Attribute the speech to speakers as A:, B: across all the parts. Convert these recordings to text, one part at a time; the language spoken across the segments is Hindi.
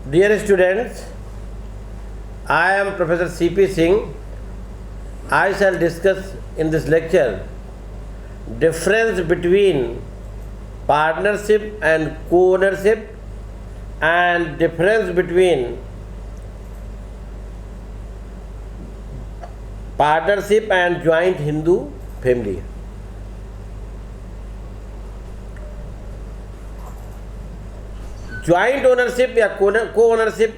A: Dear students, I am Professor C.P. Singh. I shall discuss in this lecture difference between partnership and co-ownership and difference between partnership and joint Hindu family. Joint ownership या को ओनरशिप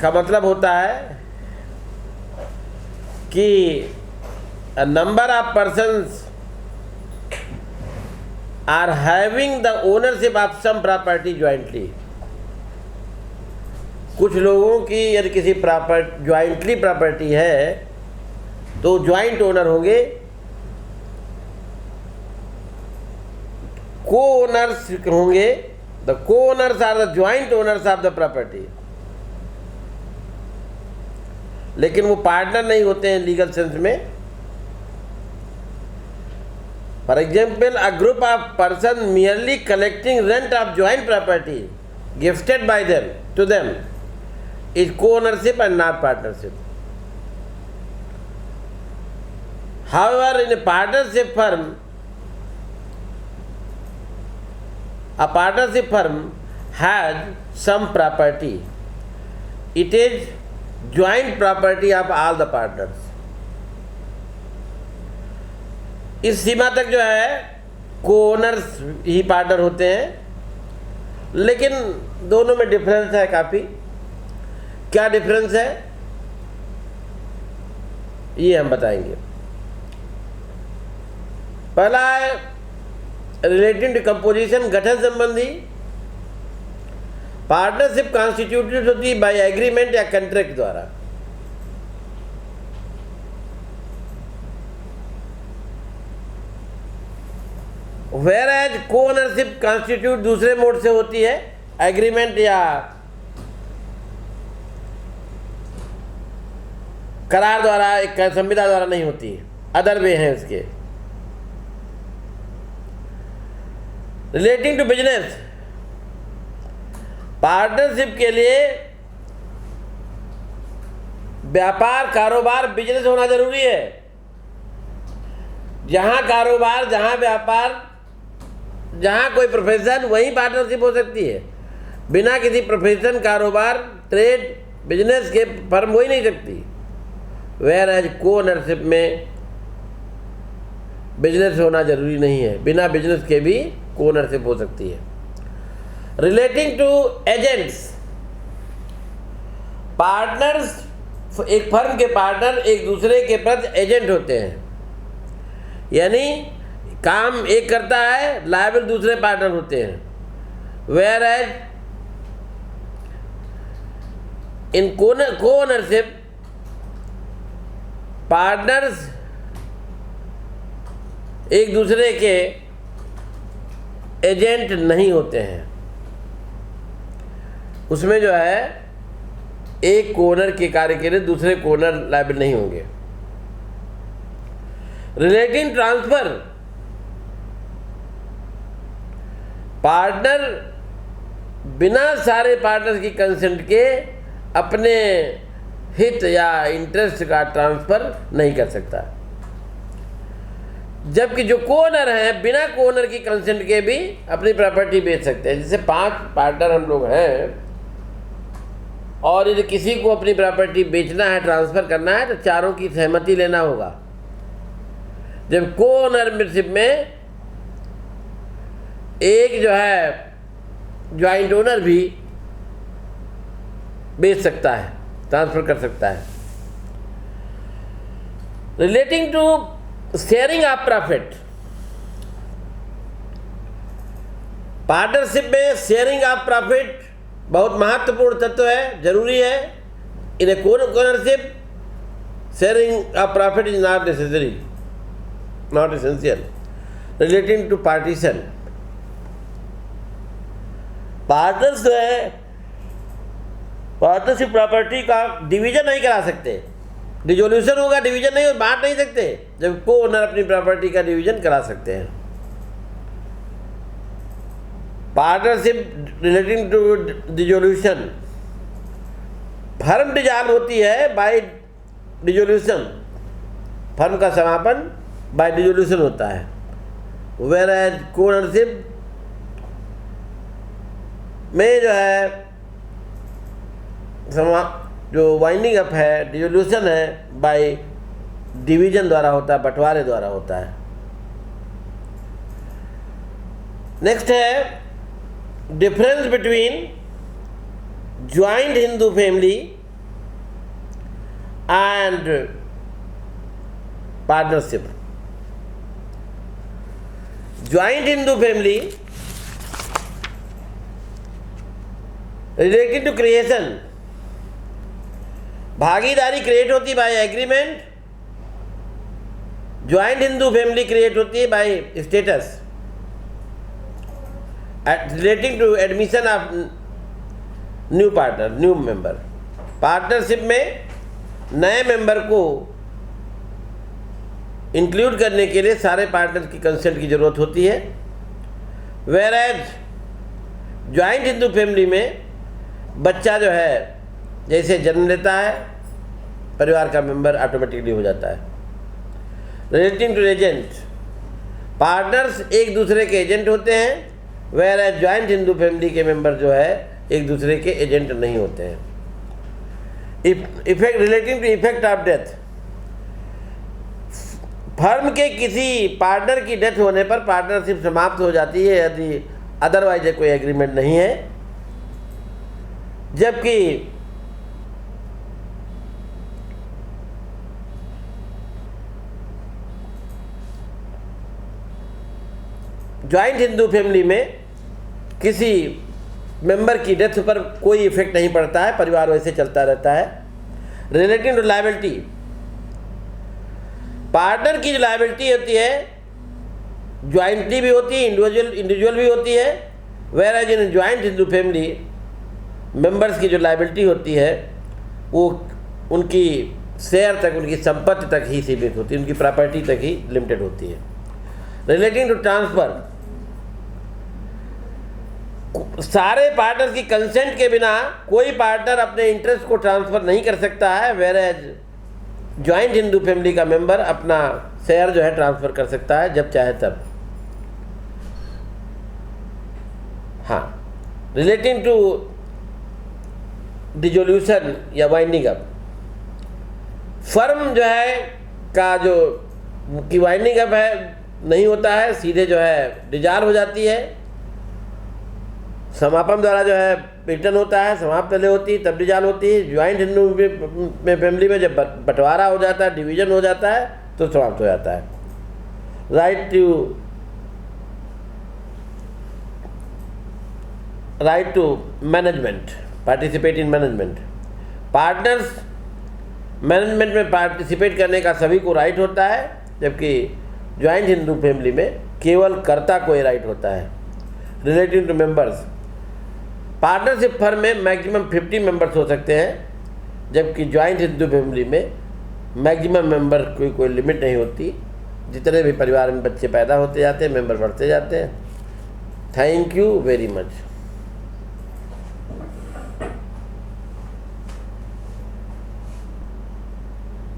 A: का मतलब होता है कि number of persons are having the ownership of some property jointly. कुछ लोगों की यदि किसी ज्वाइंटली प्रॉपर्टी है तो ज्वाइंट ओनर होंगे। को ओनर्स होंगे, the co-owners are the joint owners of the property, लेकिन वो पार्टनर नहीं होते हैं लीगल सेंस में। For example, a group of person merely collecting rent of joint property gifted by them to them is co-ownership and not partnership. However, in a partnership firm, a partnership firm has some property. It is joint property of all the partners. इस सीमा तक जो है को ओनर्स ही पार्टनर होते हैं, लेकिन दोनों में डिफरेंस है काफ़ी। क्या डिफरेंस है ये हम बताएंगे। पहला है रिलेटिंग टू कंपोजिशन, गठन संबंधी। पार्टनरशिप कॉन्स्टिट्यूटेड होती है बाय एग्रीमेंट या कंट्रैक्ट द्वारा। वेयर एज को ओनरशिप कॉन्स्टिट्यूट दूसरे मोड से होती है, एग्रीमेंट या करार द्वारा, एक संविदा द्वारा नहीं होती है, अदर वे हैं उसके। रिलेटिंग टू बिजनेस, पार्टनरशिप के लिए व्यापार, कारोबार, बिजनेस होना जरूरी है। जहां कारोबार, जहां व्यापार, जहां कोई प्रोफेशन, वहीं पार्टनरशिप हो सकती है। बिना किसी प्रोफेशन, कारोबार, ट्रेड, बिजनेस के फर्म हो ही नहीं सकती। वेयर एज को ओनरशिप में बिजनेस होना जरूरी नहीं है, बिना बिजनेस के भी को ओनरशिप हो सकती है। रिलेटिंग टू एजेंट्स, पार्टनर्स, एक फर्म के पार्टनर एक दूसरे के प्रति एजेंट होते हैं, यानी काम एक करता है, लायबिल दूसरे पार्टनर होते हैं। वेयर एज इन को ओनरशिप, पार्टनर्स एक दूसरे के एजेंट नहीं होते हैं। उसमें जो है एक कोनर के कार्य के लिए दूसरे कोनर लायबिल नहीं होंगे। रिलेटिंग ट्रांसफर, पार्टनर बिना सारे पार्टनर्स की कंसेंट के अपने हित या इंटरेस्ट का ट्रांसफर नहीं कर सकता, जबकि जो कोनर हैं बिना कोनर की कंसेंट के भी अपनी प्रॉपर्टी बेच सकते हैं। जैसे 5 पार्टनर हम लोग हैं और यदि किसी को अपनी प्रॉपर्टी बेचना है, ट्रांसफ़र करना है, तो चारों की सहमति लेना होगा। जब को ओनरशिप में एक जो है ज्वाइंट ओनर भी बेच सकता है, ट्रांसफ़र कर सकता है। Relating to sharing of profit, partnership में शेयरिंग ऑफ प्रॉफिट बहुत महत्वपूर्ण तत्व है, जरूरी है। In a ownership sharing of profit is not necessary, not essential. Relating to partition, partners जो है पार्टनरशिप प्रॉपर्टी का डिवीजन नहीं करा सकते। डिसोल्यूशन होगा, डिवीजन नहीं, और बांट नहीं सकते, जब को ओनर अपनी प्रॉपर्टी का डिवीजन करा सकते हैं। Partnership relating to dissolution, firm dissolve होती है बाय डिसोल्यूशन, फर्म का समापन बाय डिसोल्यूशन होता है। वेयर एज कोओनरशिप में जो है जो वाइंडिंग अप है, डिसोल्यूशन है, बाय डिवीजन द्वारा होता है, बंटवारे द्वारा होता है। नेक्स्ट है difference between joint Hindu family and partnership. Joint Hindu family related to creation, भागीदारी क्रिएट होती है by agreement. Joint Hindu family create होती है by status. Relating to admission of new partner, new member. Partnership में नए मेंबर को इंक्लूड करने के लिए सारे पार्टनर की कंसेंट की जरूरत होती है। Whereas joint Hindu family में बच्चा जो है जैसे जन्म लेता है, परिवार का मेंबर ऑटोमेटिकली हो जाता है। रिलेटिंग टू एजेंट, पार्टनर्स एक दूसरे के एजेंट होते हैं, whereas joint Hindu family के मेंबर जो है एक दूसरे के एजेंट नहीं होते हैं। Effect relating to effect of death, firm के किसी पार्टनर की डेथ होने पर पार्टनरशिप समाप्त हो जाती है यदि अदरवाइज कोई एग्रीमेंट नहीं है। जबकि ज्वाइंट हिंदू फैमिली में किसी मेंबर की डेथ पर कोई इफेक्ट नहीं पड़ता है, परिवार वैसे चलता रहता है। रिलेटिंग टू लायबिलिटी, पार्टनर की जो लायबिलिटी होती है ज्वाइंटली भी होती है, इंडिविजुअल भी होती है। Whereas in joint Hindu family members की जो लायबिलिटी होती है वो उनकी शेयर तक, उनकी संपत्ति तक ही सीमित होती है, उनकी प्रॉपर्टी तक ही लिमिटेड होती है। रिलेटिंग टू ट्रांसफर, सारे पार्टनर की कंसेंट के बिना कोई पार्टनर अपने इंटरेस्ट को ट्रांसफर नहीं कर सकता है। Whereas joint Hindu family का मेंबर अपना शेयर जो है ट्रांसफर कर सकता है जब चाहे तब। हाँ, रिलेटिंग टू डिसोल्यूशन या वाइंडिंग अप, फर्म जो है का जो की वाइंडिंग अप है नहीं होता है, सीधे जो है डिसॉल्व हो जाती है। समापन द्वारा जो है रिटर्न होता है, समाप्त पहले होती है तब डिसॉल्व होती है। ज्वाइंट हिंदू में फैमिली में जब बंटवारा हो जाता है, डिवीजन हो जाता है तो समाप्त हो जाता है। Right to management, participate in management, partners management में पार्टिसिपेट करने का सभी को राइट होता है, जबकि ज्वाइंट हिंदू फैमिली में केवल कर्ता को ये राइट होता है। Relating to members, partnership firm में मैक्सिमम 50 मेंबर्स हो सकते हैं, जबकि ज्वाइंट हिंदू फैमिली में मैक्सिमम मेंबर की कोई लिमिट नहीं होती। जितने भी परिवार में बच्चे पैदा होते जाते हैं, मेंबर बढ़ते जाते हैं। Thank you very much.